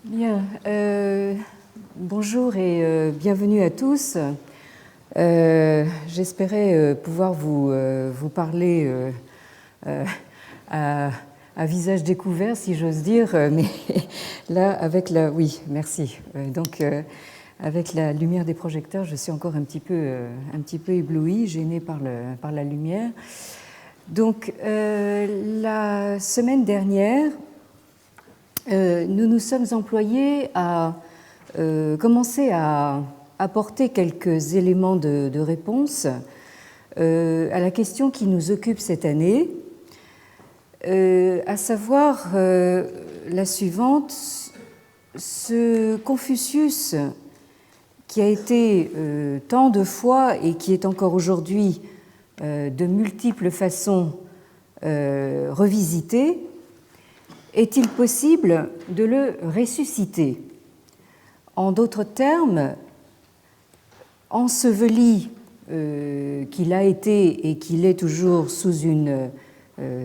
Bien, bonjour et bienvenue à tous. J'espérais pouvoir vous parler à visage découvert, si j'ose dire, mais là, avec la... Oui, merci. Donc, avec la lumière des projecteurs, je suis encore un petit peu éblouie, gênée par la lumière. Donc, la semaine dernière, nous nous sommes employés à commencer à apporter quelques éléments de réponse à la question qui nous occupe cette année, à savoir la suivante. Ce Confucius, qui a été tant de fois et qui est encore aujourd'hui de multiples façons revisité, est-il possible de le ressusciter? En d'autres termes, enseveli qu'il a été et qu'il est toujours sous une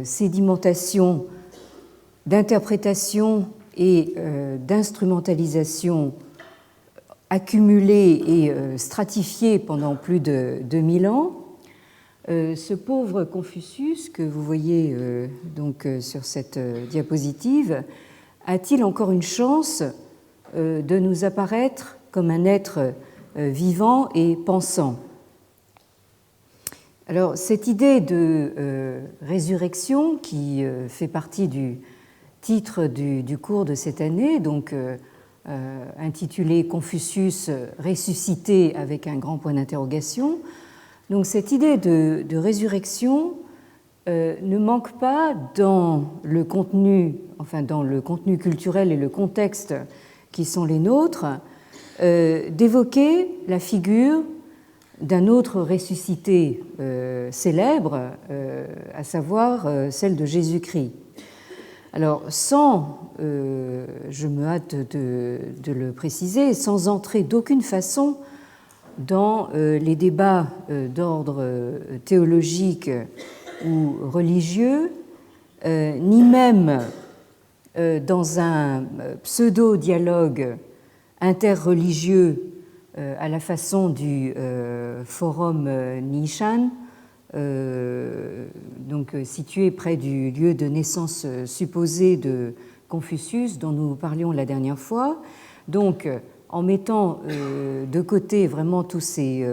sédimentation d'interprétation et d'instrumentalisation accumulée et stratifiée pendant plus de 2000 ans, ce pauvre Confucius que vous voyez donc sur cette diapositive a-t-il encore une chance de nous apparaître comme un être vivant et pensant? Alors, cette idée de résurrection qui fait partie du titre du cours de cette année, donc intitulé Confucius ressuscité avec un grand point d'interrogation. Donc cette idée de résurrection ne manque pas dans le contenu, enfin dans le contenu culturel et le contexte qui sont les nôtres, d'évoquer la figure d'un autre ressuscité célèbre, à savoir celle de Jésus-Christ. Alors, je me hâte de le préciser, sans entrer d'aucune façon dans les débats d'ordre théologique ou religieux, ni même dans un pseudo-dialogue interreligieux à la façon du forum Nishan, donc situé près du lieu de naissance supposé de Confucius dont nous parlions la dernière fois. Donc, en mettant de côté vraiment tous ces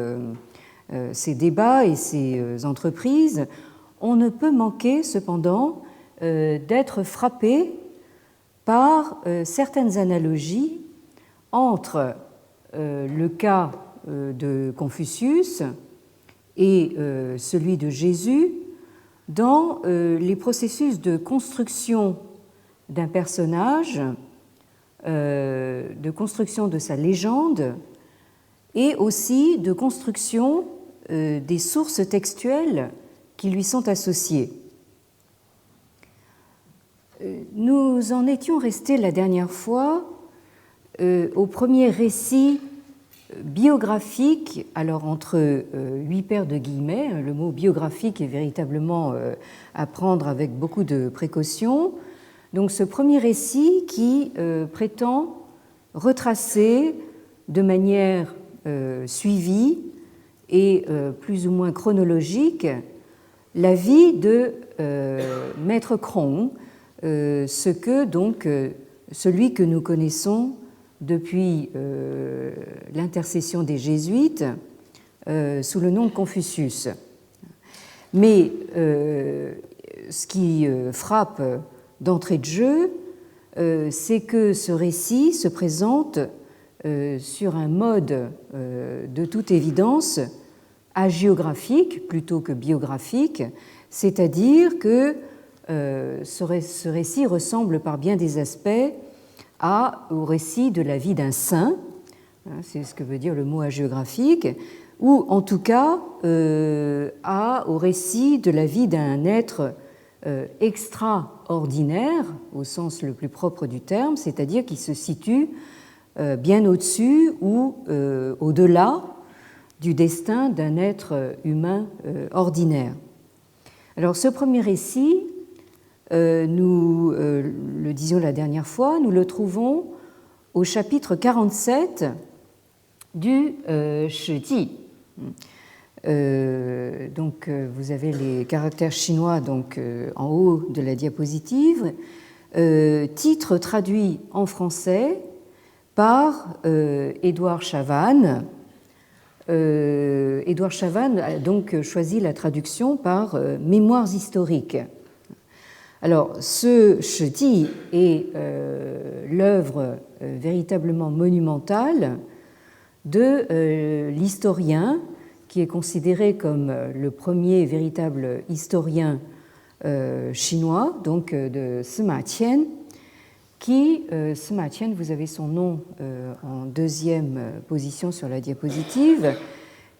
débats et ces entreprises, on ne peut manquer cependant d'être frappé par certaines analogies entre le cas de Confucius et celui de Jésus dans les processus de construction d'un personnage, de construction de sa légende et aussi de construction des sources textuelles qui lui sont associées. Nous en étions restés la dernière fois au premier récit biographique, alors entre 8 paires de guillemets, le mot biographique est véritablement à prendre avec beaucoup de précaution. Donc ce premier récit qui prétend retracer de manière suivie et plus ou moins chronologique la vie de Maître Krong, celui que nous connaissons depuis l'intercession des Jésuites sous le nom de Confucius. Mais ce qui frappe d'entrée de jeu, c'est que ce récit se présente sur un mode de toute évidence hagiographique plutôt que biographique, c'est-à-dire que ce récit ressemble par bien des aspects au récit de la vie d'un saint, c'est ce que veut dire le mot hagiographique, ou en tout cas au récit de la vie d'un être extraordinaire, au sens le plus propre du terme, c'est-à-dire qui se situe bien au-dessus ou au-delà du destin d'un être humain ordinaire. Alors ce premier récit, nous le disions la dernière fois, nous le trouvons au chapitre 47 du Shiji. Donc, vous avez les caractères chinois donc, en haut de la diapositive. Titre traduit en français par Édouard Chavannes. Édouard Chavannes a donc choisi la traduction par Mémoires historiques. Alors, ce Shiji est l'œuvre véritablement monumentale de l'historien qui est considéré comme le premier véritable historien chinois, donc de Sima Qian, qui, Sima Qian, vous avez son nom en deuxième position sur la diapositive,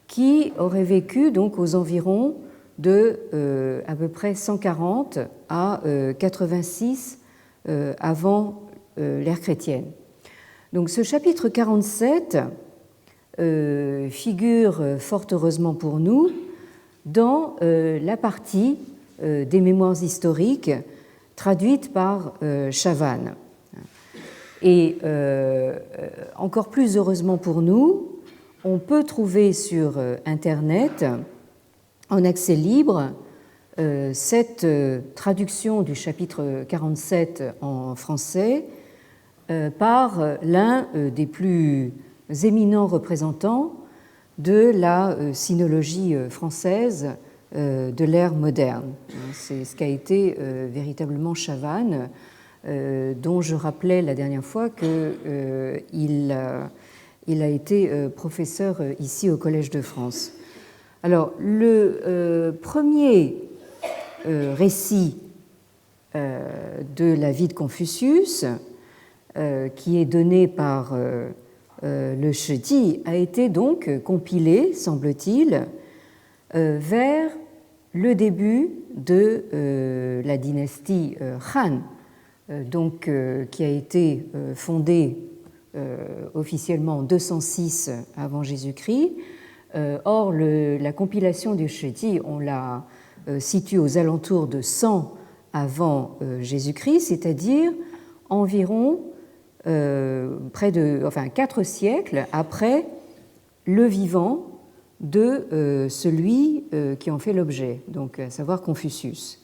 qui aurait vécu donc aux environs de à peu près 140 à 86 avant l'ère chrétienne. Donc ce chapitre 47 figure fort heureusement pour nous dans la partie des mémoires historiques traduite par Chavannes. Et encore plus heureusement pour nous, on peut trouver sur Internet, en accès libre, cette traduction du chapitre 47 en français par l'un des plus éminents représentants de la sinologie française de l'ère moderne. C'est ce qu'a été véritablement Chavannes, dont je rappelais la dernière fois qu'il a été professeur ici au Collège de France. Alors, le premier récit de la vie de Confucius, qui est donné par le Shiji, a été donc compilé, semble-t-il, vers le début de la dynastie Han, donc, qui a été fondée officiellement en 206 avant Jésus-Christ. Or, la compilation du Shiji, on la situe aux alentours de 100 avant Jésus-Christ, c'est-à-dire environ près de 4 siècles après le vivant de celui qui en fait l'objet, donc à savoir Confucius.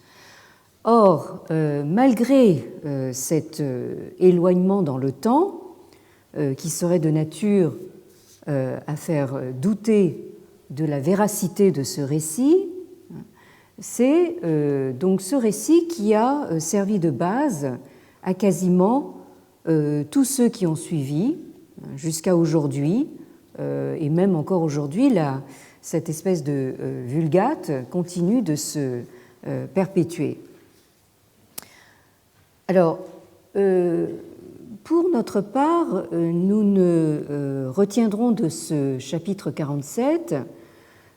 Or, malgré cet éloignement dans le temps, qui serait de nature à faire douter de la véracité de ce récit, c'est donc ce récit qui a servi de base à quasiment tous ceux qui ont suivi jusqu'à aujourd'hui, et même encore aujourd'hui, cette espèce de vulgate continue de se perpétuer. Alors, pour notre part, nous ne retiendrons de ce chapitre 47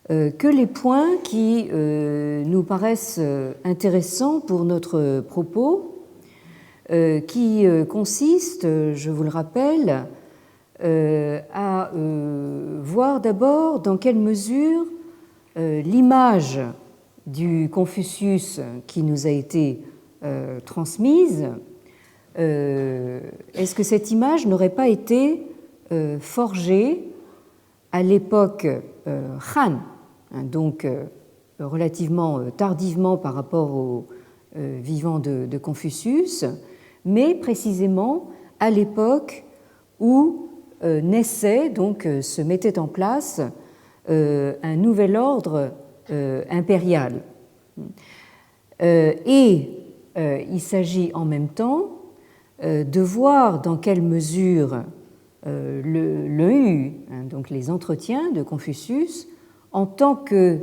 que les points qui nous paraissent intéressants pour notre propos, qui consistent, je vous le rappelle, à voir d'abord dans quelle mesure l'image du Confucius qui nous a été transmise, est-ce que cette image n'aurait pas été forgée à l'époque Han, donc relativement tardivement par rapport au vivant de Confucius, mais précisément à l'époque où naissait, donc se mettait en place un nouvel ordre impérial. Et il s'agit en même temps de voir dans quelle mesure le Hu, donc les entretiens de Confucius, en tant que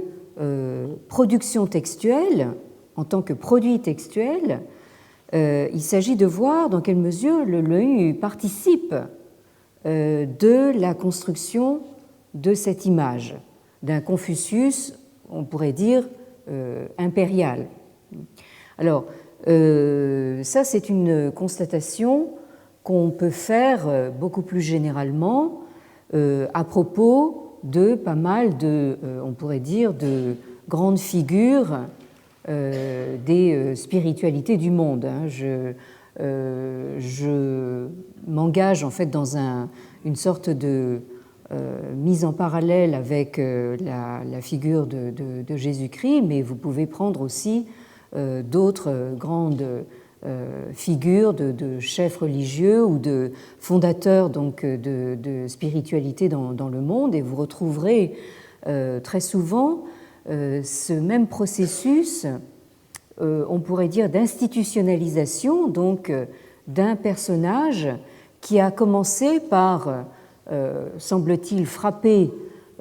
production textuelle, en tant que produit textuel, il s'agit de voir dans quelle mesure le Hu participe de la construction de cette image, d'un Confucius, on pourrait dire, impérial. Alors, ça, c'est une constatation qu'on peut faire beaucoup plus généralement à propos de pas mal de, on pourrait dire, de grandes figures des spiritualités du monde. Je je m'engage en fait dans une sorte de mise en parallèle avec la figure de Jésus-Christ, mais vous pouvez prendre aussi d'autres grandes figures de chefs religieux ou de fondateurs donc, de spiritualité dans le monde, et vous retrouverez très souvent ce même processus, on pourrait dire, d'institutionnalisation donc d'un personnage qui a commencé par, semble-t-il, frapper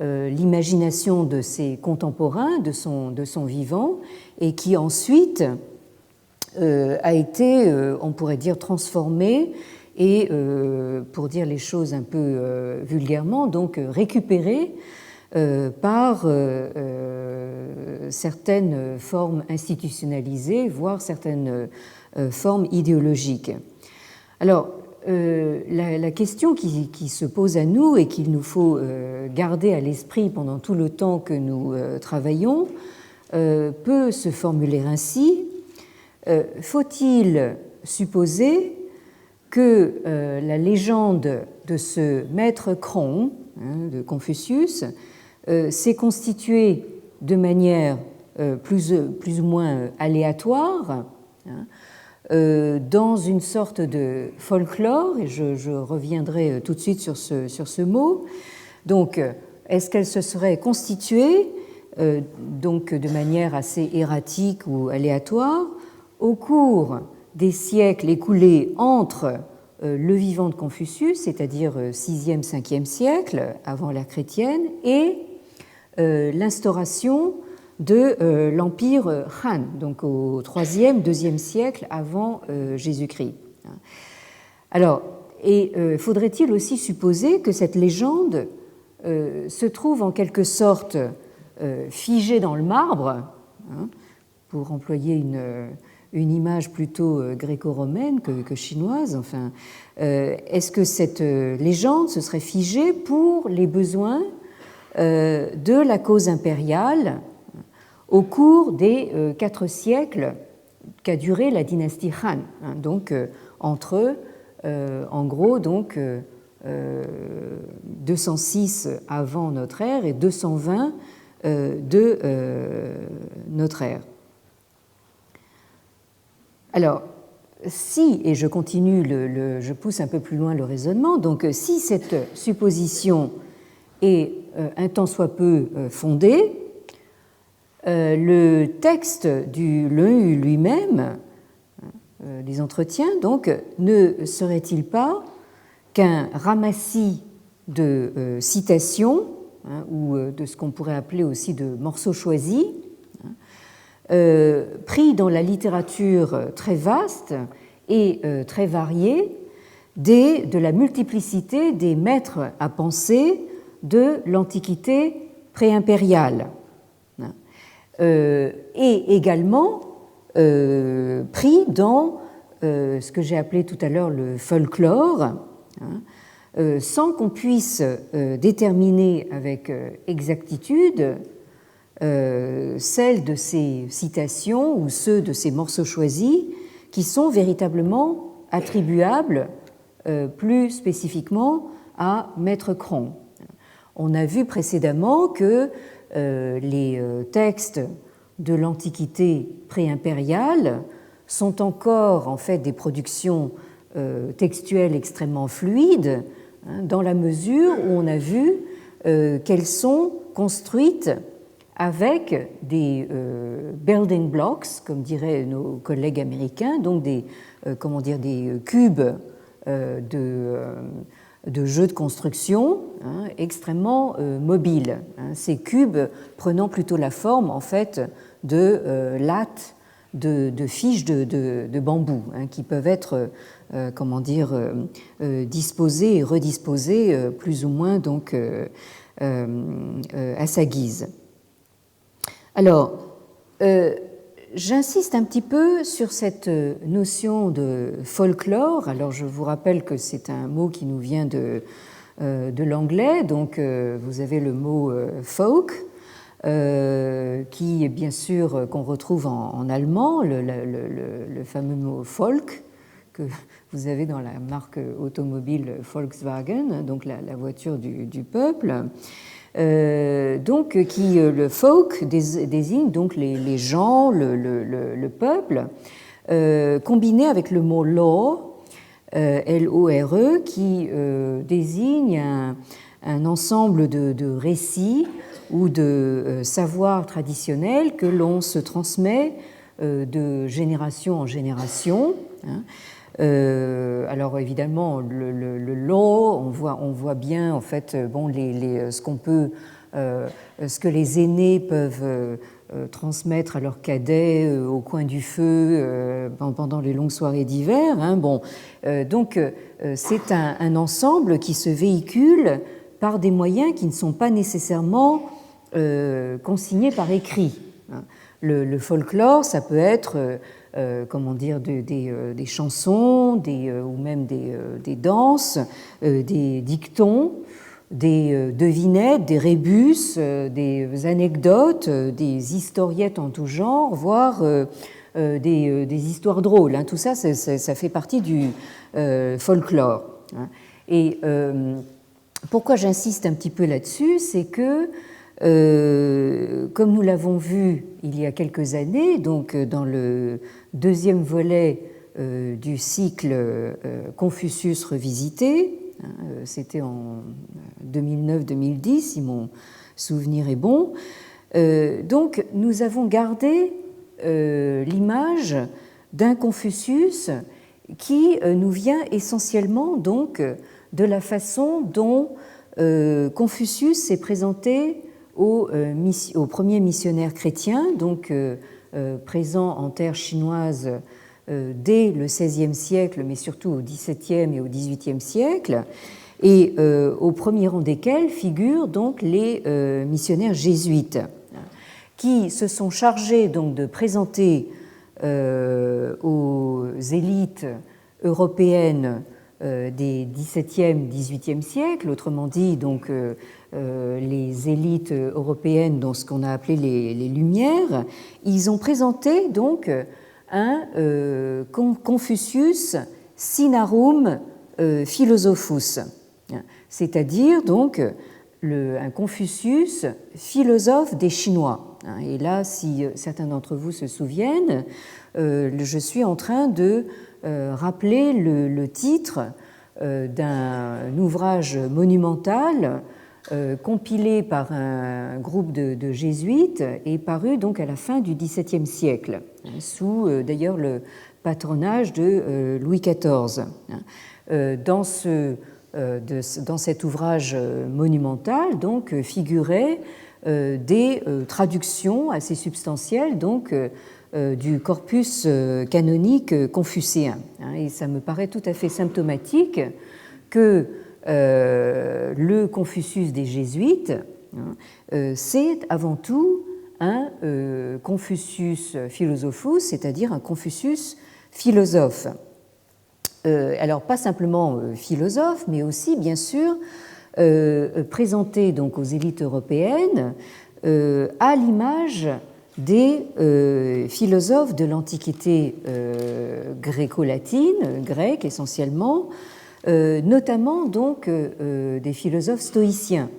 l'imagination de ses contemporains, de son vivant, et qui ensuite a été, on pourrait dire, transformé et, pour dire les choses un peu vulgairement, donc récupéré par certaines formes institutionnalisées, voire certaines formes idéologiques. Alors, la question qui se pose à nous et qu'il nous faut garder à l'esprit pendant tout le temps que nous travaillons peut se formuler ainsi. Faut-il supposer que la légende de ce maître Kron, de Confucius, s'est constituée de manière plus ou moins aléatoire, dans une sorte de folklore, et je reviendrai tout de suite sur ce mot. Donc, est-ce qu'elle se serait constituée donc de manière assez erratique ou aléatoire au cours des siècles écoulés entre le vivant de Confucius, c'est-à-dire 6e, 5e siècle avant l'ère chrétienne, et l'instauration de l'empire Han, donc au 3e, 2e siècle avant Jésus-Christ. Alors, et faudrait-il aussi supposer que cette légende se trouve en quelque sorte figée dans le marbre, pour employer une image plutôt gréco-romaine que chinoise, enfin, est-ce que cette légende se serait figée pour les besoins de la cause impériale au cours des 4 siècles qu'a duré la dynastie Han, donc entre, en gros, donc 206 avant notre ère et 220 de notre ère. Alors, si, et je continue, je pousse un peu plus loin le raisonnement, donc si cette supposition est un tant soit peu fondée, le texte du Leu lui-même, les entretiens, donc, ne serait-il pas qu'un ramassis de citations, ou de ce qu'on pourrait appeler aussi de morceaux choisis, pris dans la littérature très vaste et très variée de la multiplicité des maîtres à penser de l'Antiquité préimpériale, et également pris dans ce que j'ai appelé tout à l'heure le folklore, sans qu'on puisse déterminer avec exactitude celles de ces citations ou ceux de ces morceaux choisis qui sont véritablement attribuables plus spécifiquement à Maître Kron. On a vu précédemment que les textes de l'Antiquité préimpériale sont encore en fait des productions textuelles extrêmement fluides, dans la mesure où on a vu qu'elles sont construites avec des building blocks, comme diraient nos collègues américains, donc des cubes de jeux de construction extrêmement mobiles. Ces cubes prenant plutôt la forme en fait de lattes de fiches de bambou qui peuvent être disposées et redisposées plus ou moins donc à sa guise. Alors, j'insiste un petit peu sur cette notion de folklore. Alors, je vous rappelle que c'est un mot qui nous vient de l'anglais. Donc, vous avez le mot folk, qui est bien sûr qu'on retrouve en allemand, le fameux mot folk, que vous avez dans la marque automobile Volkswagen, donc la voiture du peuple. Donc, le folk désigne donc les gens, le peuple, combiné avec le mot law, L-O-R-E, qui désigne un ensemble de récits ou de savoirs traditionnels que l'on se transmet de génération en génération. Alors évidemment, le law, on voit bien en fait bon, ce que les aînés peuvent transmettre à leurs cadets au coin du feu pendant les longues soirées d'hiver. Hein, bon, donc c'est un ensemble qui se véhicule par des moyens qui ne sont pas nécessairement consignés par écrit. Hein. Le folklore, ça peut être comment dire, des chansons, ou même des danses, des dictons, des devinettes, des rébus, des anecdotes, des historiettes en tout genre, voire des histoires drôles. Hein. Tout ça, ça fait partie du folklore. Hein. Et pourquoi j'insiste un petit peu là-dessus, c'est que comme nous l'avons vu il y a quelques années, donc dans le deuxième volet du cycle Confucius revisité, c'était en 2009-2010 si mon souvenir est bon, donc nous avons gardé l'image d'un Confucius qui nous vient essentiellement donc de la façon dont Confucius s'est présenté aux premiers missionnaires chrétiens, donc présents en terre chinoise dès le XVIe siècle, mais surtout au XVIIe et au XVIIIe siècle, et au premier rang desquels figurent donc les missionnaires jésuites, qui se sont chargés donc de présenter aux élites européennes des XVIIe, XVIIIe siècles, autrement dit donc les élites européennes dans ce qu'on a appelé les Lumières, ils ont présenté donc un Confucius Sinarum Philosophus, c'est-à-dire donc un Confucius philosophe des Chinois. Et là, si certains d'entre vous se souviennent, je suis en train de rappeler le titre d'un ouvrage monumental compilé par un groupe de jésuites et paru donc à la fin du XVIIe siècle, sous d'ailleurs le patronage de Louis XIV. Dans cet ouvrage monumental donc figuraient des traductions assez substantielles donc du corpus canonique confucéen. Et ça me paraît tout à fait symptomatique que le Confucius des Jésuites, c'est avant tout un Confucius Philosophus, c'est-à-dire un Confucius philosophe. Alors pas simplement philosophe, mais aussi bien sûr présenté donc aux élites européennes à l'image des philosophes de l'Antiquité gréco-latine, grecque essentiellement, notamment donc des philosophes stoïciens,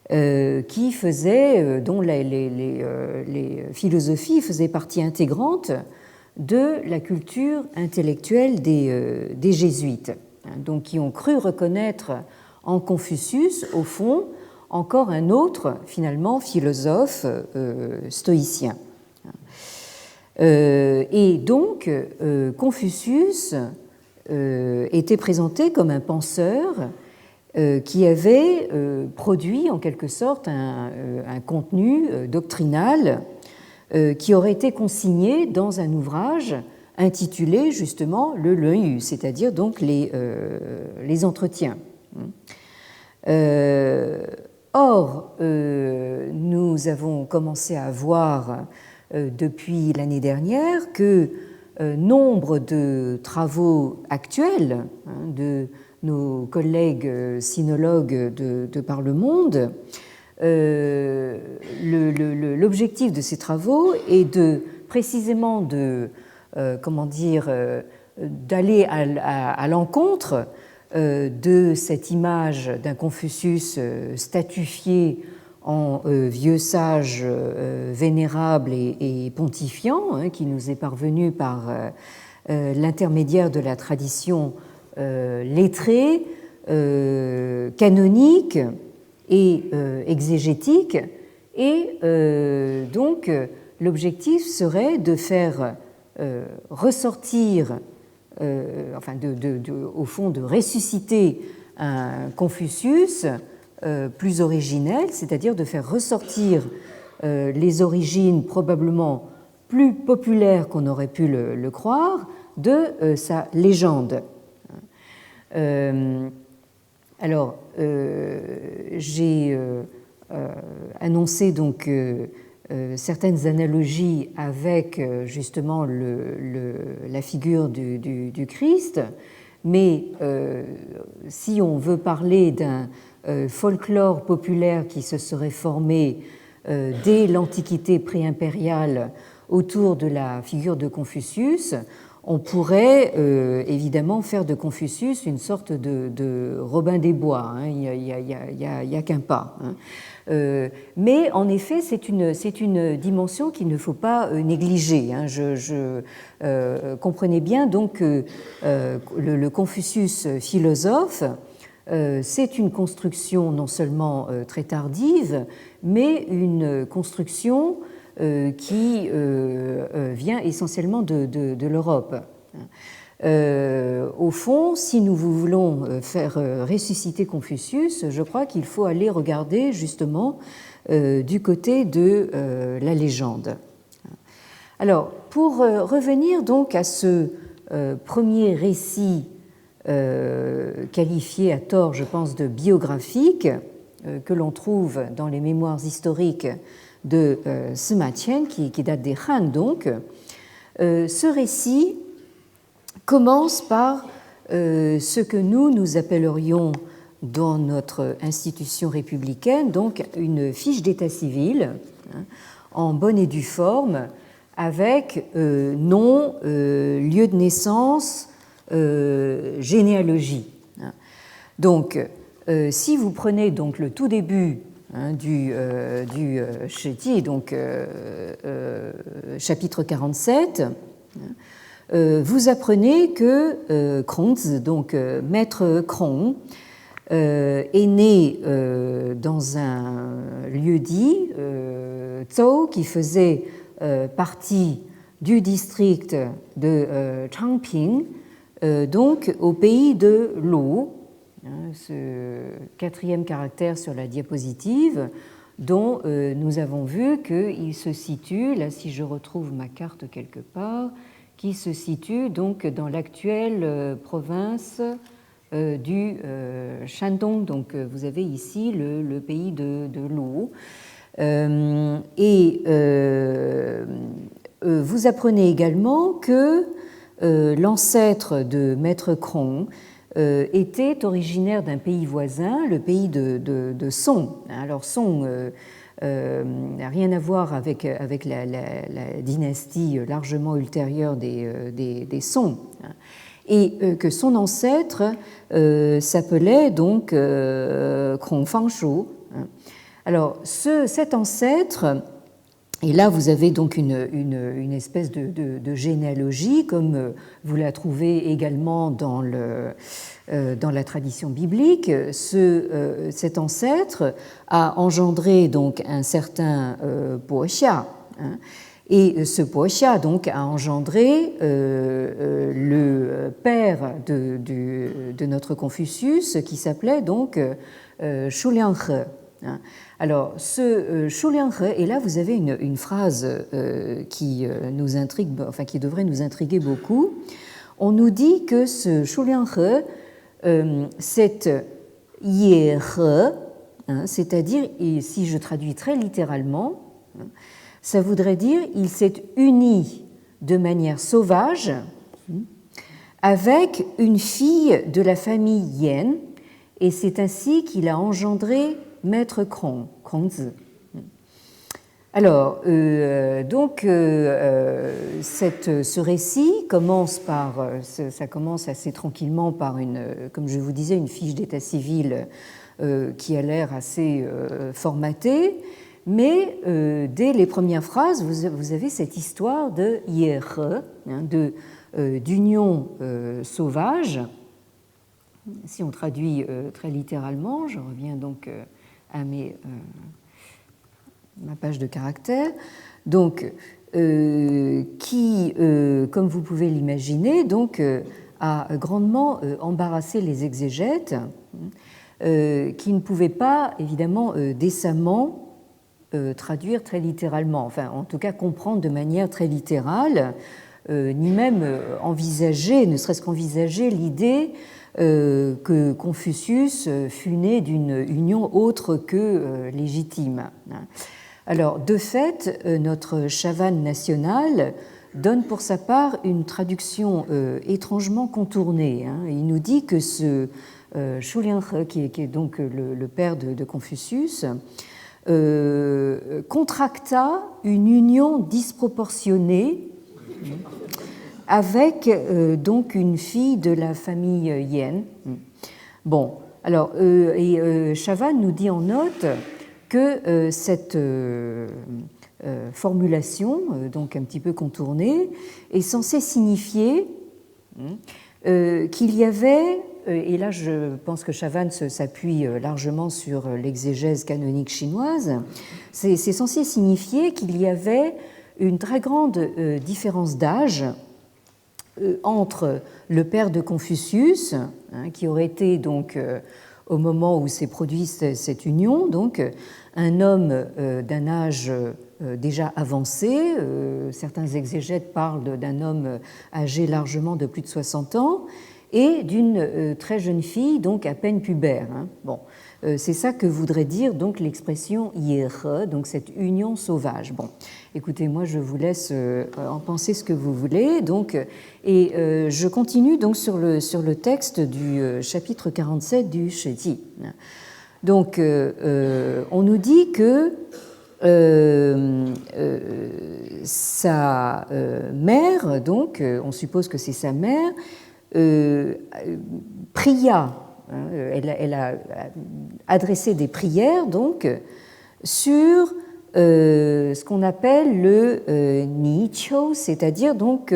qui faisaient, dont les philosophies faisaient partie intégrante de la culture intellectuelle des jésuites, donc qui ont cru reconnaître en Confucius, au fond, encore un autre, finalement, philosophe stoïcien. Et donc, Confucius était présenté comme un penseur qui avait produit, en quelque sorte, un contenu doctrinal qui aurait été consigné dans un ouvrage intitulé, justement, le Leu, c'est-à-dire donc les entretiens. Or, nous avons commencé à voir depuis l'année dernière que nombre de travaux actuels de nos collègues sinologues de par le monde, l'objectif de ces travaux est précisément de d'aller à l'encontre de cette image d'un Confucius statufié en vieux sage vénérable et pontifiant, hein, qui nous est parvenu par l'intermédiaire de la tradition lettrée, canonique et exégétique. Et donc, l'objectif serait de faire ressortir, enfin, au fond, de ressusciter un Confucius plus originel, c'est-à-dire de faire ressortir les origines probablement plus populaires qu'on aurait pu le croire de sa légende. Alors, j'ai annoncé donc certaines analogies avec justement la figure du Christ, mais si on veut parler d'un folklore populaire qui se serait formé dès l'Antiquité préimpériale autour de la figure de Confucius, on pourrait évidemment faire de Confucius une sorte de Robin des Bois, hein, il n'y a qu'un pas. Hein. Mais en effet, c'est une dimension qu'il ne faut pas négliger. Hein. Comprenez bien donc que le Confucius philosophe, c'est une construction non seulement très tardive, mais une construction qui vient essentiellement de l'Europe. Au fond, si nous voulons faire ressusciter Confucius, je crois qu'il faut aller regarder justement du côté de la légende. Alors, pour revenir donc à ce premier récit qualifié à tort, je pense, de biographique, que l'on trouve dans les mémoires historiques de Sima Qian, qui date des Han donc, ce récit commence par ce que nous appellerions dans notre institution républicaine donc une fiche d'état civil, hein, en bonne et due forme, avec nom, lieu de naissance, généalogie. Donc, si vous prenez donc le tout début du Shiti, donc chapitre 47, vous apprenez que Kronz, donc maître Krong, est né dans un lieu-dit, Zhou, qui faisait partie du district de Changping, donc au pays de Lu, ce quatrième caractère sur la diapositive, dont nous avons vu qu'il se situe, là si je retrouve ma carte quelque part, qui se situe donc dans l'actuelle province du Shandong. Donc vous avez ici le pays de Lu. Et vous apprenez également que l'ancêtre de Maître Krong était originaire d'un pays voisin, le pays de Song. Alors Song n'a rien à voir avec la dynastie largement ultérieure des Song, et que son ancêtre s'appelait donc Krong Fangshu. Alors cet ancêtre, et là vous avez donc une espèce de généalogie, comme vous la trouvez également dans la tradition biblique. Cet ancêtre a engendré donc un certain Bo-xia, hein, et ce Bo-xia donc a engendré le père de notre Confucius, qui s'appelait donc Shu Lianghe. Alors, ce Shu Lianghe, et là vous avez une phrase qui nous intrigue, enfin qui devrait nous intriguer beaucoup. On nous dit que ce Shu Lianghe, c'est Yehe, hein, c'est-à-dire, et si je traduis très littéralement, hein, ça voudrait dire il s'est uni de manière sauvage avec une fille de la famille Yan, et c'est ainsi qu'il a engendré Maître Krong, Krongzi. Alors, donc, ce récit ça commence assez tranquillement par comme je vous disais, une fiche d'état civil qui a l'air assez formatée, mais dès les premières phrases, vous avez cette histoire de hier, d'union sauvage. Si on traduit très littéralement, je reviens donc à ma page de caractères, donc qui, comme vous pouvez l'imaginer, donc a grandement embarrassé les exégètes, qui ne pouvaient pas évidemment décemment traduire très littéralement, enfin en tout cas comprendre de manière très littérale, ni même envisager, ne serait-ce qu'envisager l'idée que Confucius fût né d'une union autre que légitime. Alors, de fait, notre chavan national donne pour sa part une traduction étrangement contournée. Il nous dit que ce Shu Lianghe, qui est donc le père de Confucius, contracta une union disproportionnée avec donc une fille de la famille Yen. Bon, alors, Chavan nous dit en note que cette formulation, donc un petit peu contournée, est censée signifier qu'il y avait, et là je pense que Chavan s'appuie largement sur l'exégèse canonique chinoise, c'est censé signifier qu'il y avait une très grande différence d'âge entre le père de Confucius, qui aurait été donc au moment où s'est produite cette union, donc un homme d'un âge déjà avancé, certains exégètes parlent d'un homme âgé largement de plus de 60 ans, et d'une très jeune fille, donc à peine pubère. Bon, c'est ça que voudrait dire donc l'expression yere, donc cette union sauvage. Bon, écoutez, moi je vous laisse en penser ce que vous voulez. Donc, et je continue donc sur le texte du chapitre 47 du Shiji. Donc, on nous dit que sa mère, donc, on suppose que c'est sa mère, pria, elle a adressé des prières donc sur ce qu'on appelle le Niqiu, c'est-à-dire donc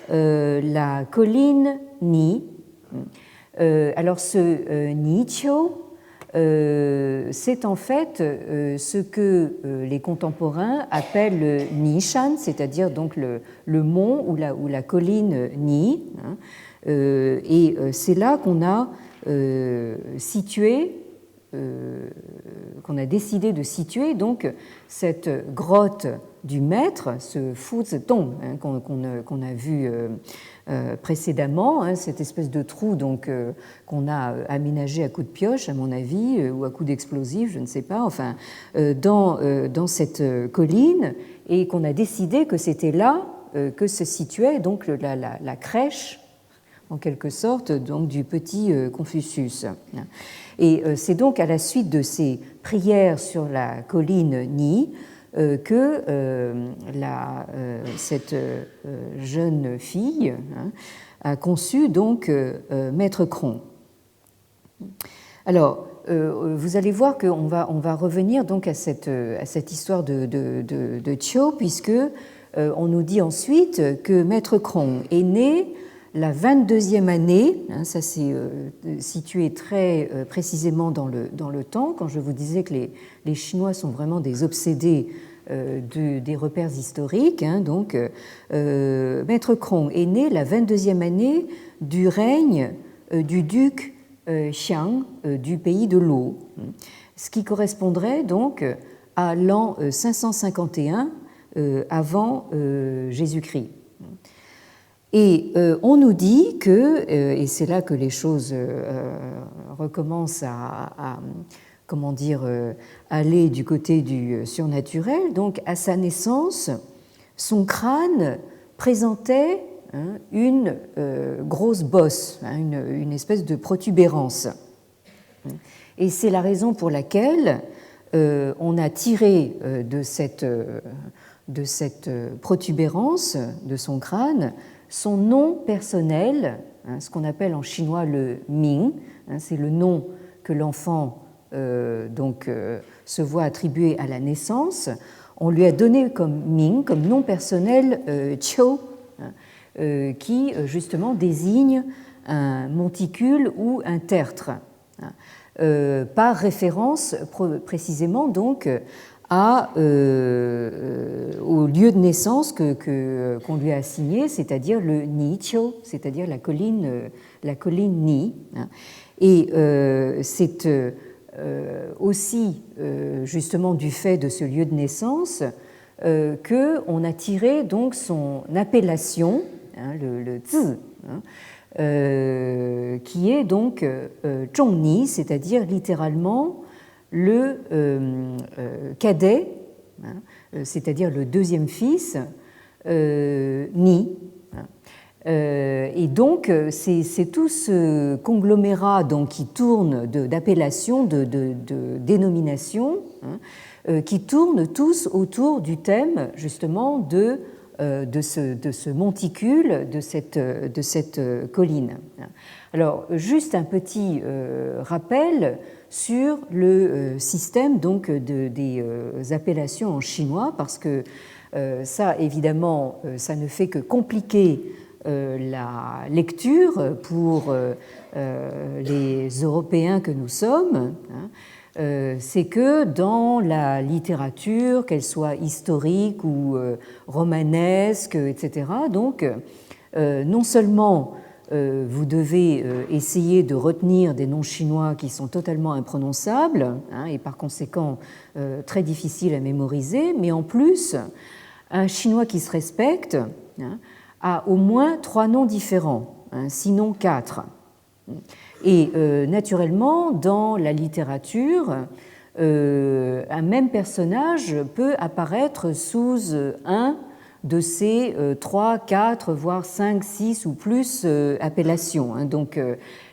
la colline Ni. Alors ce Niqiu, c'est en fait ce que les contemporains appellent le Nishan, c'est-à-dire donc le mont ou la colline Ni. Et c'est là qu'on a situé, qu'on a décidé de situer donc cette grotte du maître, ce Fuzitong qu'on a vu précédemment, cette espèce de trou donc qu'on a aménagé à coups de pioche à mon avis ou à coups d'explosifs, je ne sais pas, enfin dans cette colline, et qu'on a décidé que c'était là que se situait donc la crèche en quelque sorte donc du petit Confucius. Et c'est donc à la suite de ces prières sur la colline Ni que cette jeune fille a conçu donc Maître Cron. Alors, vous allez voir qu'on va revenir donc à cette histoire de Chiu, puisque on nous dit ensuite que Maître Cron est né la 22e année, ça c'est situé très précisément dans le temps, quand je vous disais que les Chinois sont vraiment des obsédés des repères historiques. Donc, Maître Cron est né la 22e année du règne du duc Xiang du pays de l'eau, ce qui correspondrait donc à l'an 551 avant Jésus-Christ. Et on nous dit que, et c'est là que les choses recommencent à comment dire, aller du côté du surnaturel, donc à sa naissance, son crâne présentait une grosse bosse, une espèce de protubérance. Et c'est la raison pour laquelle on a tiré de de cette protubérance de son crâne son nom personnel, ce qu'on appelle en chinois le Ming, c'est le nom que l'enfant se voit attribuer à la naissance. On lui a donné comme Ming, comme nom personnel, Qiu, qui justement désigne un monticule ou un tertre, par référence précisément donc au lieu de naissance qu'on lui a assigné, c'est-à-dire le Niqiu, c'est-à-dire la colline Ni. Et c'est aussi justement du fait de ce lieu de naissance qu'on a tiré donc son appellation, le zi, qui est donc Zhongni, c'est-à-dire littéralement le cadet, c'est-à-dire le deuxième fils, Ni. Et donc, c'est tout ce conglomérat donc, qui tourne d'appellations, de dénominations, qui tournent tous autour du thème justement de ce monticule, de cette colline. Alors, juste un petit rappel sur le système donc, des appellations en chinois, parce que ça, évidemment, ça ne fait que compliquer la lecture pour les Européens que nous sommes. C'est que dans la littérature, qu'elle soit historique ou romanesque, etc., donc non seulement vous devez essayer de retenir des noms chinois qui sont totalement imprononçables et par conséquent très difficiles à mémoriser, mais en plus, un chinois qui se respecte a au moins 3 noms différents, sinon 4. Et naturellement, dans la littérature, un même personnage peut apparaître sous un de ces 3, 4, voire 5, 6 ou plus appellations. Donc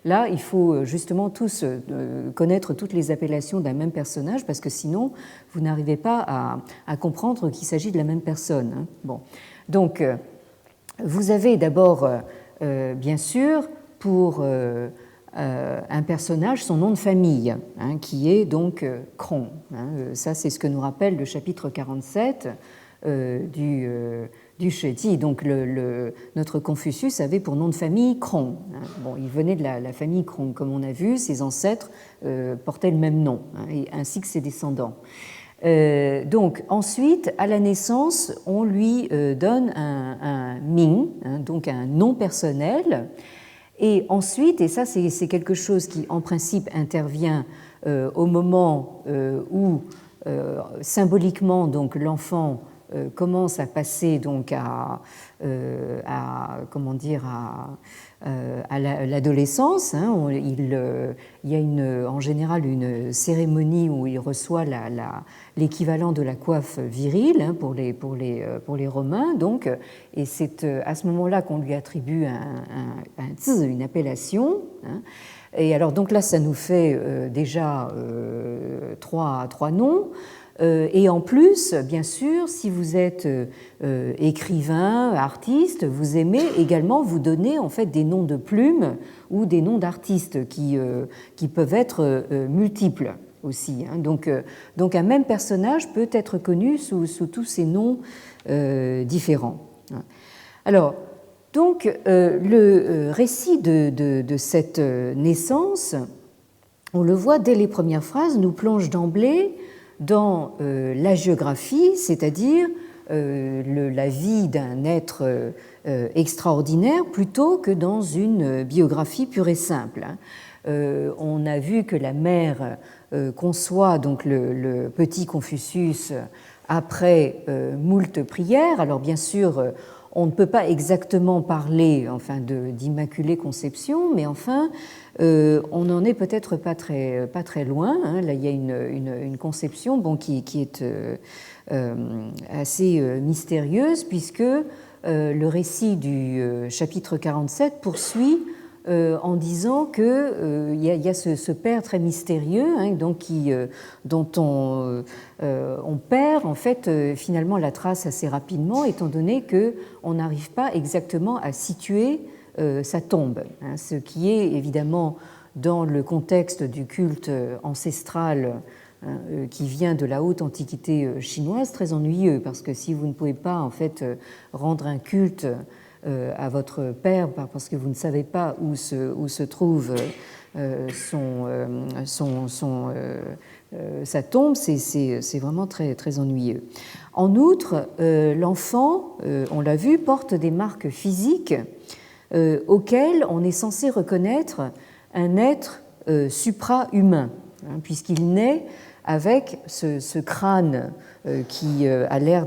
là, il faut justement tous connaître toutes les appellations d'un même personnage, parce que sinon, vous n'arrivez pas à comprendre qu'il s'agit de la même personne. Bon. Donc, vous avez d'abord, bien sûr, pour un personnage son nom de famille, qui est donc Krong. Ça, c'est ce que nous rappelle le chapitre 47 du Shiji. Donc, notre Confucius avait pour nom de famille Krong. Bon, il venait de la famille Krong, comme on a vu, ses ancêtres portaient le même nom, ainsi que ses descendants. Donc ensuite, à la naissance, on lui donne un Ming, donc un nom personnel, et ensuite, et ça c'est quelque chose qui en principe intervient au moment où symboliquement donc l'enfant commence à passer donc comment dire à l'adolescence. Il y a en général une cérémonie où il reçoit l'équivalent de la coiffe virile pour les Romains, donc, et c'est à ce moment-là qu'on lui attribue une appellation. Et alors donc là, ça nous fait déjà trois noms. Et en plus, bien sûr, si vous êtes écrivain, artiste, vous aimez également vous donner en fait des noms de plumes ou des noms d'artistes qui peuvent être multiples aussi. Donc un même personnage peut être connu sous tous ces noms différents. Alors, donc le récit de cette naissance, on le voit dès les premières phrases, nous plonge d'emblée dans l'hagiographie, c'est-à-dire la vie d'un être extraordinaire plutôt que dans une biographie pure et simple. On a vu que la mère conçoit donc le petit Confucius après moult prières. Alors bien sûr, on ne peut pas exactement parler d'immaculée conception, mais enfin, on n'en est peut-être pas très loin. Là, il y a une conception qui est assez mystérieuse, puisque le récit du chapitre 47 poursuit en disant qu'il y a ce père très mystérieux, hein, donc dont on perd en fait finalement la trace assez rapidement, étant donné qu'on n'arrive pas exactement à situer sa tombe, hein, ce qui est évidemment dans le contexte du culte ancestral qui vient de la haute antiquité chinoise très ennuyeux, parce que si vous ne pouvez pas en fait rendre un culte à votre père parce que vous ne savez pas où se trouve sa tombe, c'est vraiment très, très ennuyeux. En outre, l'enfant, on l'a vu, porte des marques physiques auxquelles on est censé reconnaître un être supra-humain, hein, puisqu'il naît avec ce crâne qui a l'air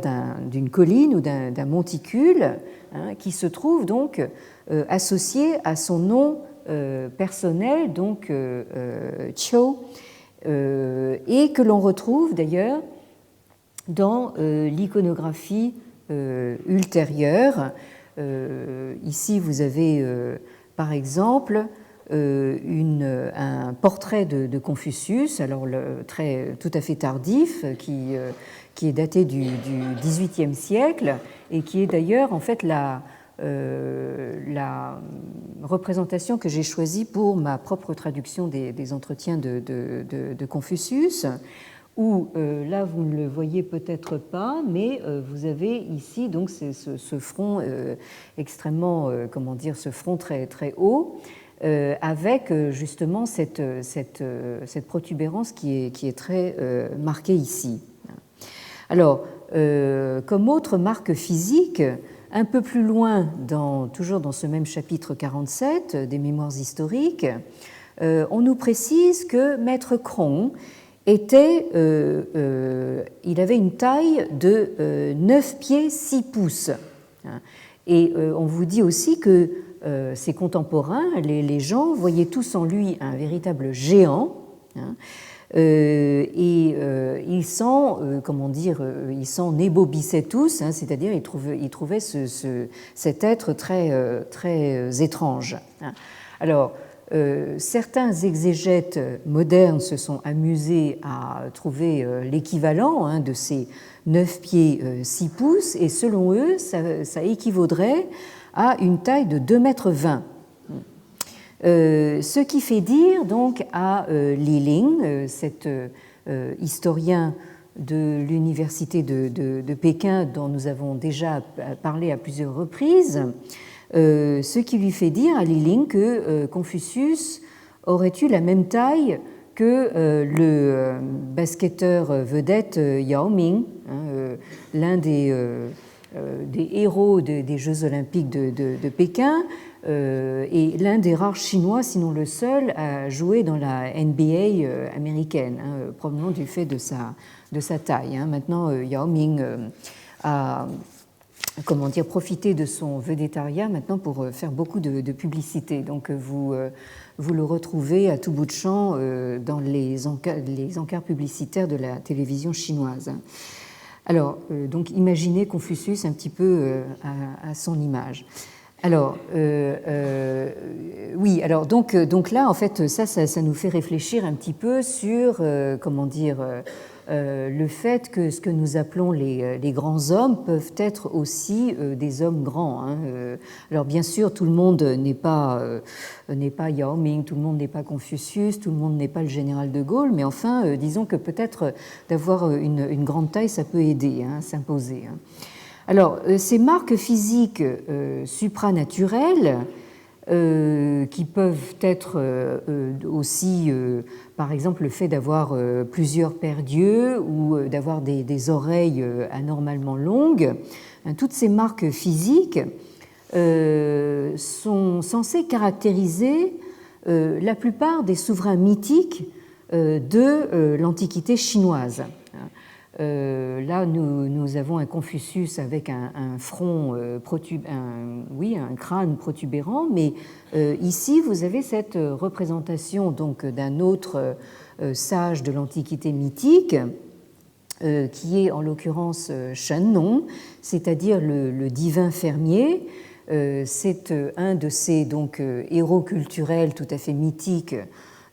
d'une colline ou d'un monticule, hein, qui se trouve donc associé à son nom personnel, donc Qiu, et que l'on retrouve d'ailleurs dans l'iconographie ultérieure. Ici, vous avez par exemple un portrait de Confucius, alors tout à fait tardif, qui est daté du XVIIIe siècle et qui est d'ailleurs en fait la représentation que j'ai choisie pour ma propre traduction des entretiens de Confucius, où là vous ne le voyez peut-être pas, mais vous avez ici donc ce front extrêmement, comment dire, ce front très très haut, avec justement cette protubérance qui est très marquée ici. Alors, comme autre marque physique, un peu plus loin, toujours dans ce même chapitre 47 des Mémoires historiques, on nous précise que Maître Krong il avait une taille de 9 pieds 6 pouces. Et on vous dit aussi que ses contemporains, les gens, voyaient tous en lui un véritable géant. Et ils s'en, comment dire, ils s'en ébobissaient tous, hein, c'est-à-dire ils trouvaient cet être très, très étrange. Alors, certains exégètes modernes se sont amusés à trouver l'équivalent, hein, de ces 9 pieds 6 pouces, et selon eux, ça équivaudrait à une taille de 2,20 m. Ce qui fait dire donc à Li Ling, cet historien de l'université de Pékin dont nous avons déjà parlé à plusieurs reprises, ce qui lui fait dire à Li Ling que Confucius aurait eu la même taille que le basketteur vedette Yao Ming, hein, l'un des héros des Jeux olympiques de Pékin, et l'un des rares Chinois, sinon le seul, à jouer dans la NBA américaine, hein, probablement du fait de sa taille. Hein. Maintenant, Yao Ming a profité de son védétariat maintenant pour faire beaucoup de publicité. Donc vous le retrouvez à tout bout de champ dans les encarts publicitaires de la télévision chinoise. Alors, donc imaginez Confucius un petit peu à son image. Alors, oui, alors donc là, en fait, ça nous fait réfléchir un petit peu sur, comment dire, le fait que ce que nous appelons les grands hommes peuvent être aussi des hommes grands. Hein. Alors, bien sûr, tout le monde n'est pas Yao Ming, tout le monde n'est pas Confucius, tout le monde n'est pas le général de Gaulle, mais enfin, disons que peut-être d'avoir une grande taille, ça peut aider, hein, à s'imposer. Hein. Alors, ces marques physiques supranaturelles, qui peuvent être aussi, par exemple, le fait d'avoir plusieurs paires d'yeux ou d'avoir des oreilles anormalement longues, hein, toutes ces marques physiques sont censées caractériser la plupart des souverains mythiques de l'Antiquité chinoise. Là, nous avons un Confucius avec un front, un crâne protubérant, mais ici, vous avez cette représentation donc d'un autre sage de l'Antiquité mythique, qui est en l'occurrence Shen Nong, c'est-à-dire le divin fermier, c'est un de ces donc, héros culturels tout à fait mythiques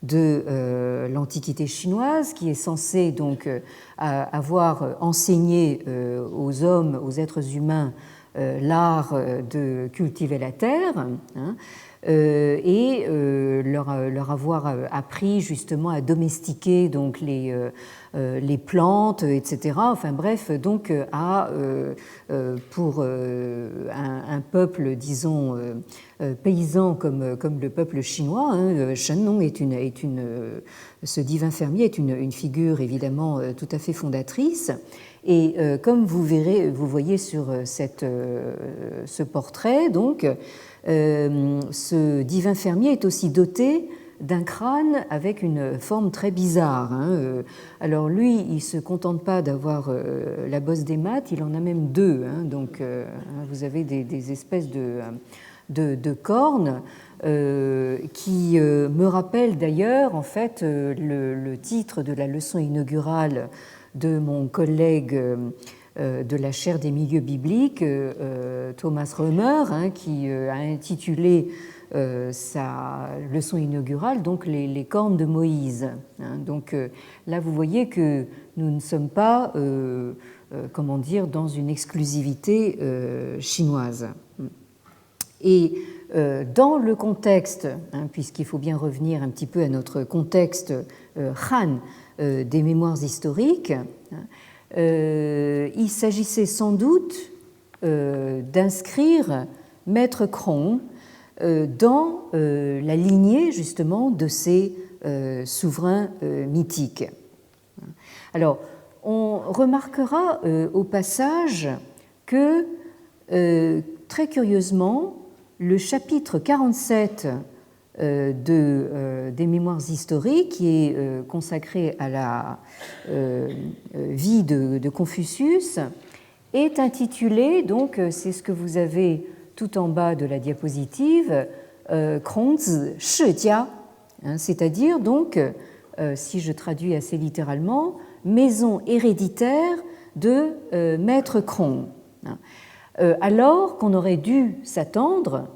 de l'Antiquité chinoise, qui est censé donc avoir enseigné aux hommes, aux êtres humains, l'art de cultiver la terre, hein, et leur avoir appris justement à domestiquer donc les plantes, etc. Enfin bref, donc pour un peuple, disons, paysan comme le peuple chinois, hein, Shen Nong ce divin fermier est une figure évidemment tout à fait fondatrice. Et comme vous voyez sur ce portrait, donc, ce divin fermier est aussi doté d'un crâne avec une forme très bizarre. Hein. Alors lui, il ne se contente pas d'avoir la bosse des maths, il en a même deux. Hein. Donc vous avez des espèces de cornes qui me rappellent d'ailleurs en fait le titre de la leçon inaugurale de mon collègue de la chaire des milieux bibliques, Thomas Römer, hein, qui a intitulé sa leçon inaugurale donc les cornes de Moïse. Hein. Donc là, vous voyez que nous ne sommes pas, comment dire, dans une exclusivité chinoise. Et dans le contexte, hein, puisqu'il faut bien revenir un petit peu à notre contexte Han des mémoires historiques, hein, il s'agissait sans doute d'inscrire Maître Krong dans la lignée justement de ces souverains mythiques. Alors, on remarquera au passage que, très curieusement, le chapitre 47 des mémoires historiques, qui est consacré à la vie de Confucius, est intitulé, donc c'est ce que vous avez tout en bas de la diapositive, Krongzi Shijia, hein, c'est-à-dire donc, si je traduis assez littéralement, maison héréditaire de Maître Krong. Alors qu'on aurait dû s'attendre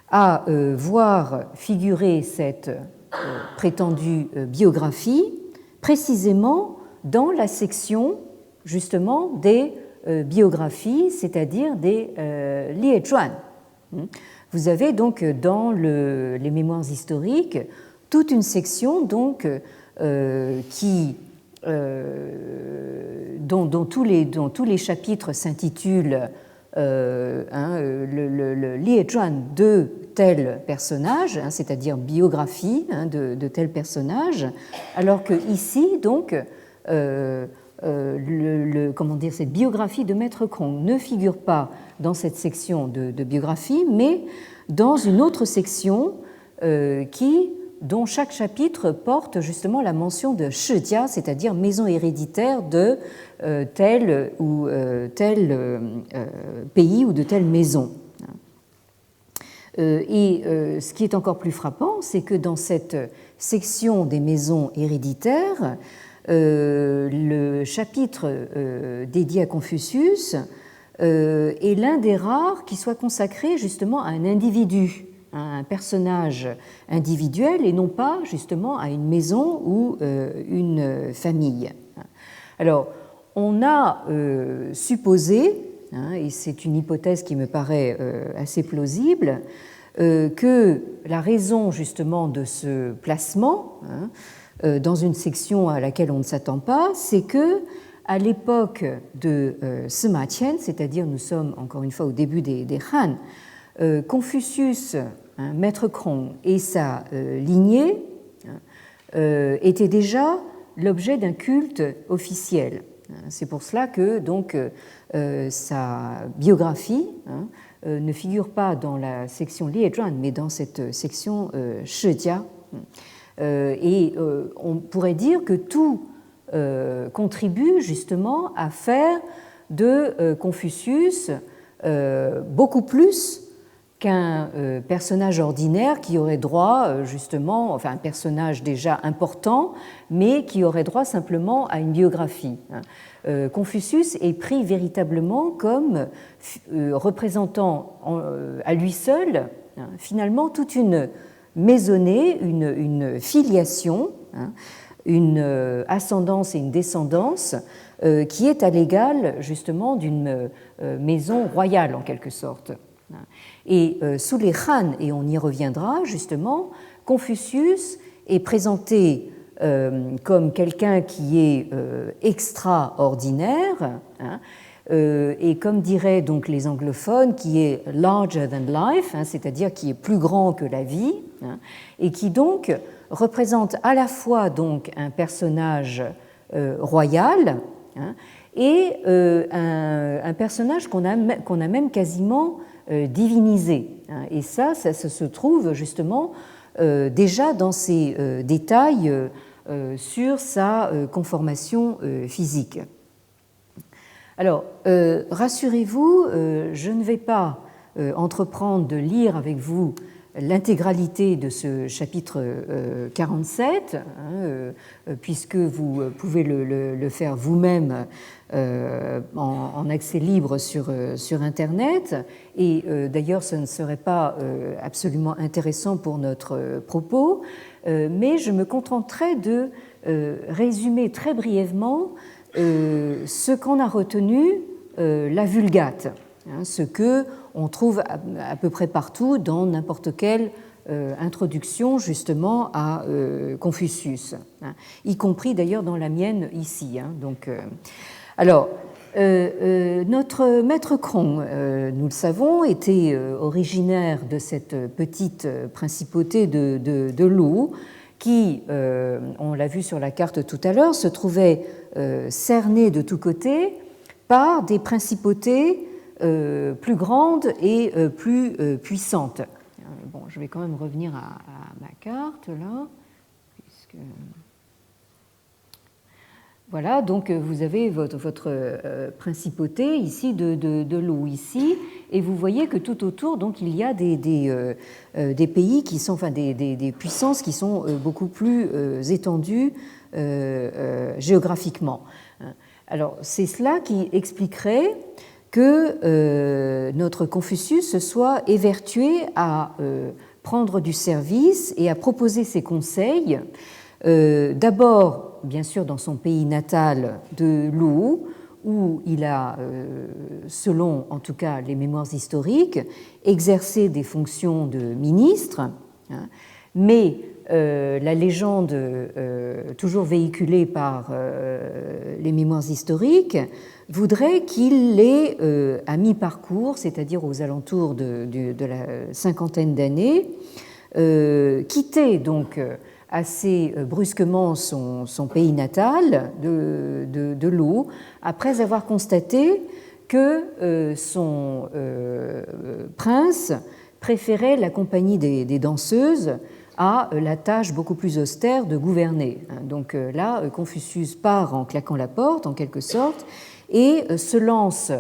à voir figurer cette prétendue biographie précisément dans la section justement des biographies, c'est-à-dire des liezhuan. Vous avez donc dans les mémoires historiques toute une section donc dont tous les chapitres s'intitulent le liezhuan de tel personnage, hein, c'est-à-dire biographie hein, de tel personnage, alors que ici donc comment dire, cette biographie de Maître Krong ne figure pas dans cette section de biographie, mais dans une autre section dont chaque chapitre porte justement la mention de Shijia, c'est-à-dire maison héréditaire de tel ou tel pays ou de telle maison. Et ce qui est encore plus frappant, c'est que dans cette section des maisons héréditaires, le chapitre dédié à Confucius est l'un des rares qui soit consacré justement à un individu, à un personnage individuel et non pas justement à une maison ou une famille. Alors, on a supposé, hein, et c'est une hypothèse qui me paraît assez plausible, que la raison justement de ce placement, hein, dans une section à laquelle on ne s'attend pas, c'est que à l'époque de Sima Qian, c'est-à-dire nous sommes encore une fois au début des Han, Confucius, hein, Maître Krong et sa lignée étaient déjà l'objet d'un culte officiel. C'est pour cela que donc sa biographie hein, ne figure pas dans la section liezhuan, mais dans cette section Shijia. Et on pourrait dire que tout contribue justement à faire de Confucius beaucoup plus qu'un personnage ordinaire qui aurait droit justement, enfin un personnage déjà important, mais qui aurait droit simplement à une biographie. Confucius est pris véritablement comme représentant à lui seul finalement toute une maisonnée, une filiation, une ascendance et une descendance qui est à l'égal justement d'une maison royale en quelque sorte. Et sous les Han, et on y reviendra justement, Confucius est présenté comme quelqu'un qui est extraordinaire, et comme diraient donc les anglophones, qui est larger than life, c'est-à-dire qui est plus grand que la vie, et qui donc représente à la fois donc un personnage royal et un personnage qu'on a même quasiment divinisé. Et ça se trouve justement déjà dans ces détails sur sa conformation physique. Alors, rassurez-vous, je ne vais pas entreprendre de lire avec vous l'intégralité de ce chapitre 47, puisque vous pouvez le faire vous-même en accès libre sur Internet. Et d'ailleurs, ce ne serait pas absolument intéressant pour notre propos, mais je me contenterai de résumer très brièvement ce qu'en a retenu la Vulgate, ce que on trouve à peu près partout dans n'importe quelle introduction justement à Confucius, y compris d'ailleurs dans la mienne ici. Alors, notre maître Krong, nous le savons, était originaire de cette petite principauté de Lu, qui, on l'a vu sur la carte tout à l'heure, se trouvait cernée de tous côtés par des principautés plus grandes et plus puissantes. Bon, je vais quand même revenir à ma carte là, puisque... Voilà, donc vous avez votre principauté ici de Lu ici, et vous voyez que tout autour, donc il y a des pays qui sont, enfin des puissances qui sont beaucoup plus étendues géographiquement. Alors c'est cela qui expliquerait que notre Confucius se soit évertué à prendre du service et à proposer ses conseils, d'abord bien sûr dans son pays natal de Lu, où il a, selon en tout cas les mémoires historiques, exercé des fonctions de ministre, mais la légende toujours véhiculée par les mémoires historiques voudrait qu'il l'ait à mi-parcours, c'est-à-dire aux alentours de la cinquantaine d'années, quitté donc assez brusquement son pays natal de Lu, après avoir constaté que son prince préférait la compagnie des danseuses à la tâche beaucoup plus austère de gouverner. Donc là, Confucius part en claquant la porte, en quelque sorte, et se lance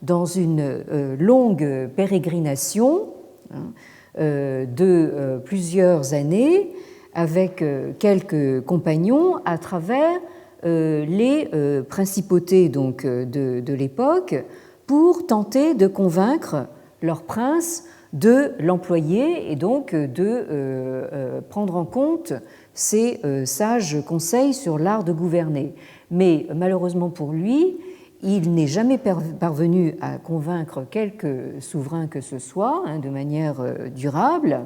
dans une longue pérégrination de plusieurs années avec quelques compagnons à travers les principautés donc, de l'époque pour tenter de convaincre leur prince de l'employer et donc de prendre en compte ses sages conseils sur l'art de gouverner. Mais malheureusement pour lui, il n'est jamais parvenu à convaincre quelque souverain que ce soit de manière durable,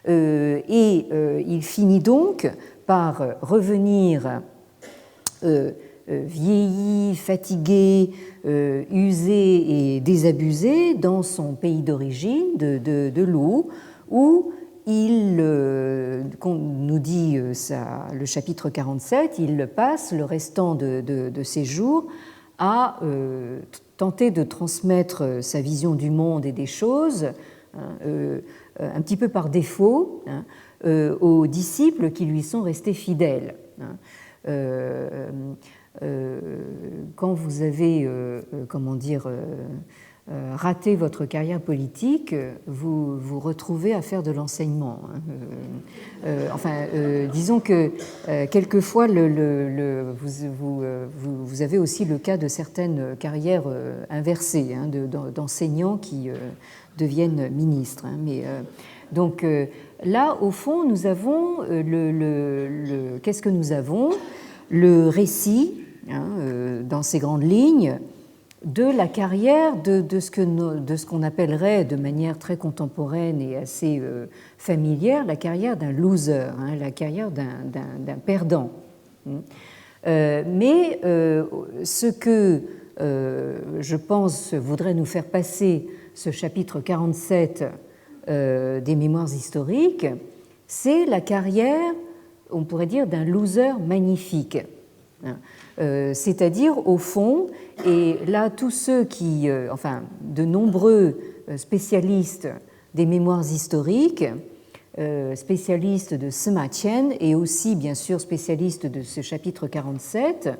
et il finit donc par revenir vieilli, fatigué, usé et désabusé dans son pays d'origine de Lu, où il, nous dit le chapitre 47, il passe le restant de ses jours à tenter de transmettre sa vision du monde et des choses, un petit peu par défaut, aux disciples qui lui sont restés fidèles. Quand vous avez, comment dire, ratez votre carrière politique, vous vous retrouvez à faire de l'enseignement. Disons que quelquefois, vous avez aussi le cas de certaines carrières inversées, d'enseignants qui deviennent ministres. Donc là, au fond, nous avons qu'est-ce que nous avons? Le récit, dans ses grandes lignes, de la carrière de ce qu'on appellerait de manière très contemporaine et assez familière la carrière d'un loser, la carrière d'un perdant. Mais ce que je pense voudrait nous faire passer ce chapitre 47 des mémoires historiques, c'est la carrière, on pourrait dire, d'un loser magnifique. C'est-à-dire, au fond, et là, tous ceux qui, de nombreux spécialistes des mémoires historiques, spécialistes de Sima Qian et aussi, bien sûr, spécialistes de ce chapitre 47,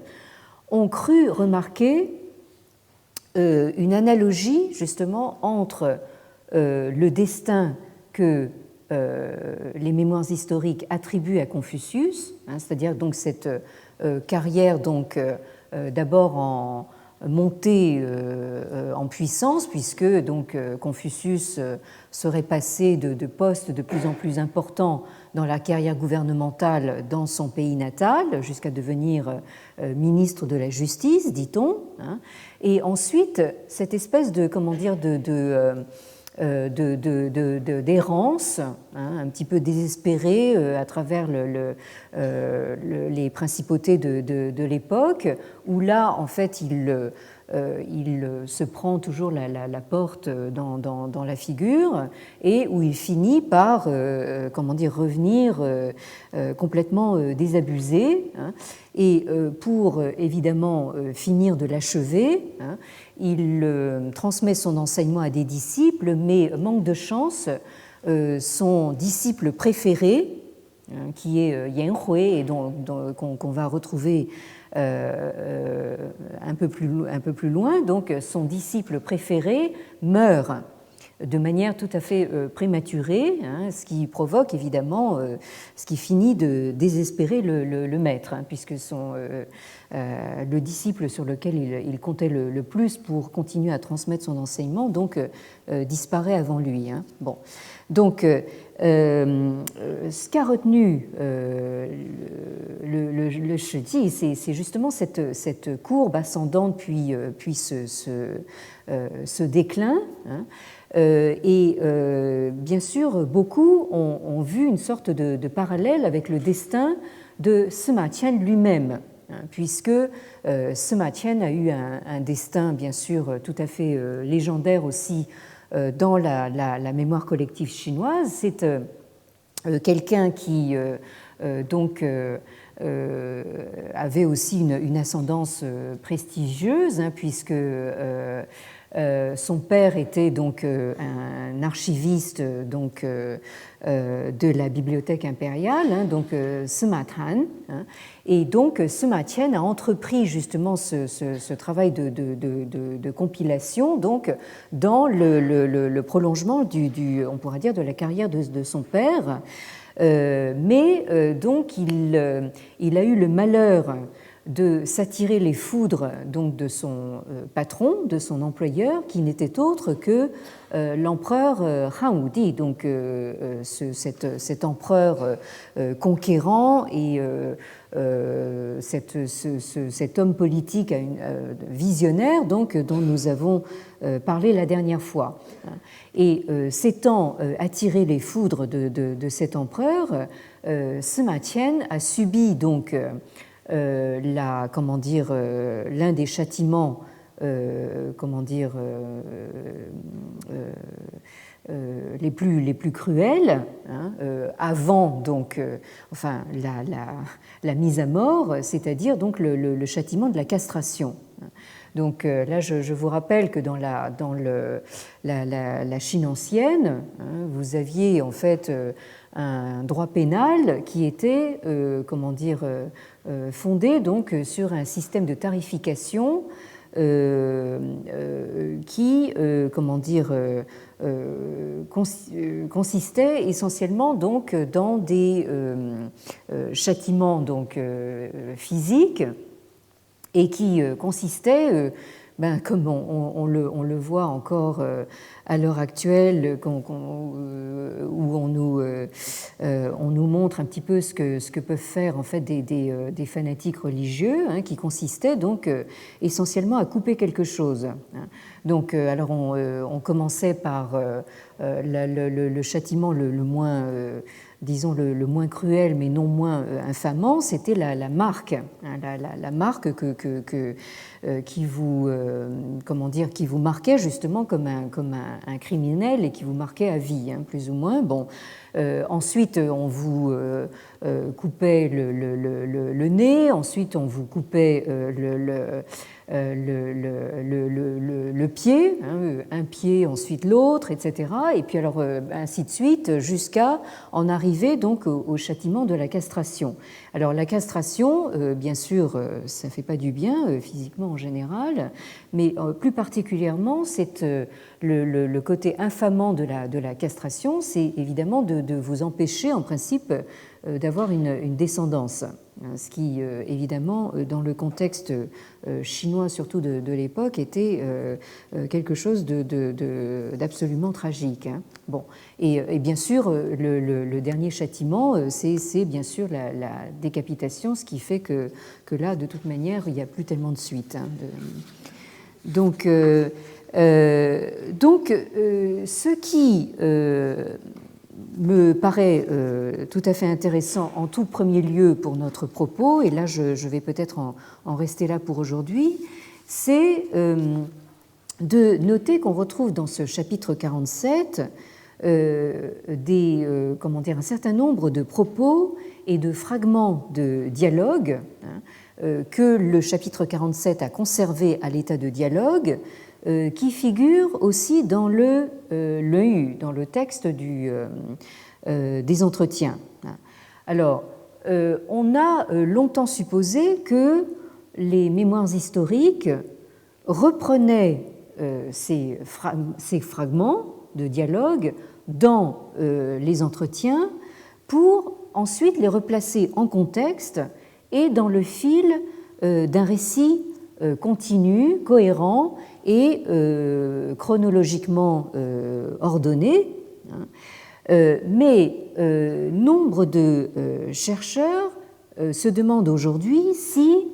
ont cru remarquer une analogie, justement, entre le destin que les mémoires historiques attribuent à Confucius, c'est-à-dire donc cette carrière donc d'abord en montée en puissance, puisque donc Confucius serait passé de postes de plus en plus importants dans la carrière gouvernementale dans son pays natal, jusqu'à devenir ministre de la Justice, dit-on. Et ensuite, cette espèce de, d'errance, un petit peu désespérée à travers les principautés de l'époque, où là, en fait, il se prend toujours la porte dans la figure et où il finit par revenir complètement désabusé. Et pour évidemment finir de l'achever, il transmet son enseignement à des disciples, mais manque de chance, son disciple préféré, qui est Yan Hui, et qu'on va retrouver un peu plus loin, donc son disciple préféré meurt de manière tout à fait prématurée, ce qui provoque évidemment, ce qui finit de désespérer le maître, puisque le disciple sur lequel il comptait le plus pour continuer à transmettre son enseignement, donc disparaît avant lui. Bon. Donc, ce qu'a retenu le Shiji, c'est justement cette courbe ascendante puis ce déclin. Et bien sûr, beaucoup ont vu une sorte de parallèle avec le destin de Sima Qian lui-même, puisque Sima Qian a eu un destin, bien sûr, tout à fait légendaire aussi dans la mémoire collective chinoise. C'est quelqu'un qui avait aussi une ascendance prestigieuse, puisque son père était donc un archiviste de la bibliothèque impériale, donc Sima Tan, et donc Sima Qian a entrepris justement ce travail de compilation donc dans le prolongement on pourrait dire de la carrière de son père, mais donc il a eu le malheur de s'attirer les foudres donc de son patron, de son employeur, qui n'était autre que l'empereur Han Wudi, donc cet empereur conquérant et cet homme politique visionnaire donc, dont nous avons parlé la dernière fois. Et s'étant attiré les foudres de cet empereur, Sima Qian a subi donc l'un des châtiments les plus cruels, avant donc la mise à mort, c'est-à-dire donc le châtiment de la castration. Donc là, je vous rappelle que dans la Chine ancienne, vous aviez en fait un droit pénal qui était fondé donc sur un système de tarification qui, comment dire, consistait essentiellement donc dans des châtiments donc physiques et qui consistait, comme on le voit encore à l'heure actuelle, où on nous montre un petit peu ce que peuvent faire en fait des fanatiques religieux, hein, qui consistait donc essentiellement à couper quelque chose. Hein. Donc, alors on commençait par le châtiment le moins disons le moins cruel mais non moins infamant, c'était la marque, hein, la marque qui vous comment dire, qui vous marquait justement comme un criminel et qui vous marquait à vie, hein, plus ou moins. Bon, ensuite on vous coupait le nez, ensuite on vous coupait le pied, hein, un pied, ensuite l'autre, etc. Et puis alors ainsi de suite jusqu'à en arriver donc au châtiment de la castration. Alors la castration, bien sûr, ça ne fait pas du bien physiquement en général, mais plus particulièrement, c'est le côté infamant de la castration, c'est évidemment de vous empêcher en principe d'avoir une descendance. Ce qui, évidemment, dans le contexte chinois, surtout de l'époque, était quelque chose d'absolument tragique. Hein. Bon. Et bien sûr, le dernier châtiment, c'est bien sûr la décapitation, ce qui fait que là, de toute manière, il n'y a plus tellement de suite. Hein, Donc, ce qui me paraît tout à fait intéressant en tout premier lieu pour notre propos, et là je vais peut-être en rester là pour aujourd'hui, c'est de noter qu'on retrouve dans ce chapitre 47 comment dire, un certain nombre de propos et de fragments de dialogue, hein, que le chapitre 47 a conservé à l'état de dialogue, qui figure aussi dans l'EU, dans le texte des entretiens. Alors, on a longtemps supposé que les mémoires historiques reprenaient ces fragments de dialogue dans les entretiens pour ensuite les replacer en contexte et dans le fil d'un récit continu, cohérent et chronologiquement ordonné. Mais nombre de chercheurs se demandent aujourd'hui si,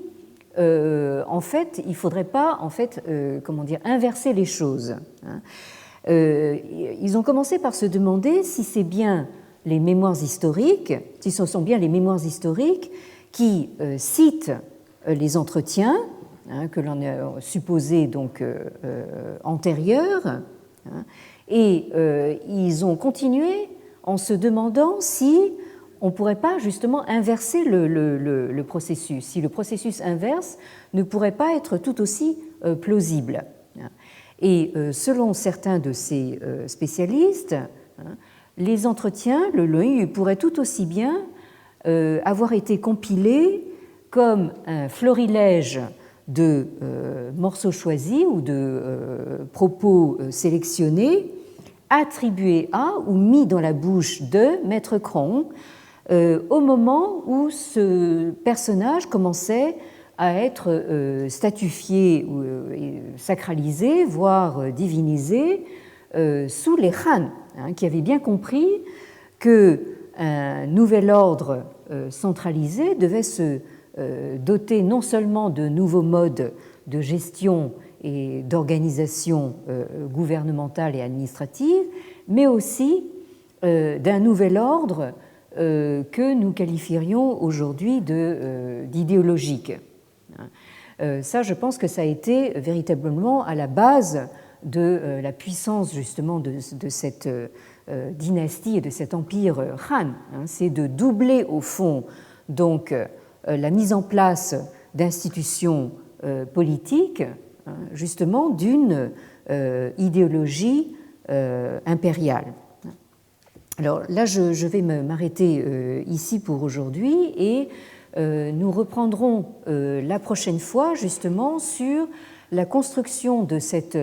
en fait, il ne faudrait pas, en fait, comment dire, inverser les choses. Ils ont commencé par se demander si c'est bien les mémoires historiques, si ce sont bien les mémoires historiques qui citent les entretiens, hein, que l'on a supposés donc antérieurs, hein, et ils ont continué en se demandant si on ne pourrait pas justement inverser le processus, si le processus inverse ne pourrait pas être tout aussi plausible. Et selon certains de ces spécialistes, hein, les entretiens, le LOI, pourraient tout aussi bien avoir été compilés comme un florilège de morceaux choisis ou de propos sélectionnés attribués à ou mis dans la bouche de Maître Cron au moment où ce personnage commençait à être statufié ou sacralisé, voire divinisé, sous les Han, hein, qui avaient bien compris qu'un nouvel ordre centralisé devait se doté non seulement de nouveaux modes de gestion et d'organisation gouvernementale et administrative, mais aussi d'un nouvel ordre que nous qualifierions aujourd'hui d'idéologique. Ça, je pense que ça a été véritablement à la base de la puissance justement de cette dynastie et de cet empire Han. C'est de doubler au fond donc la mise en place d'institutions politiques, justement d'une idéologie impériale. Alors là, je vais m'arrêter ici pour aujourd'hui et nous reprendrons la prochaine fois justement sur la construction de cette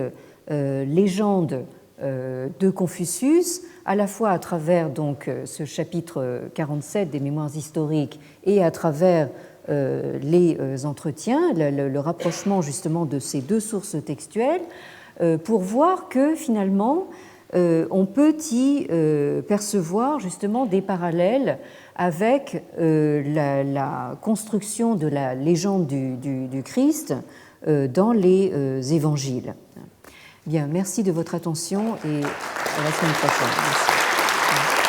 légende de Confucius, à la fois à travers donc ce chapitre 47 des Mémoires historiques et à travers les entretiens, le rapprochement justement de ces deux sources textuelles, pour voir que finalement on peut y percevoir justement des parallèles avec la construction de la légende du Christ dans les évangiles. Bien, merci de votre attention et à la semaine prochaine. Merci.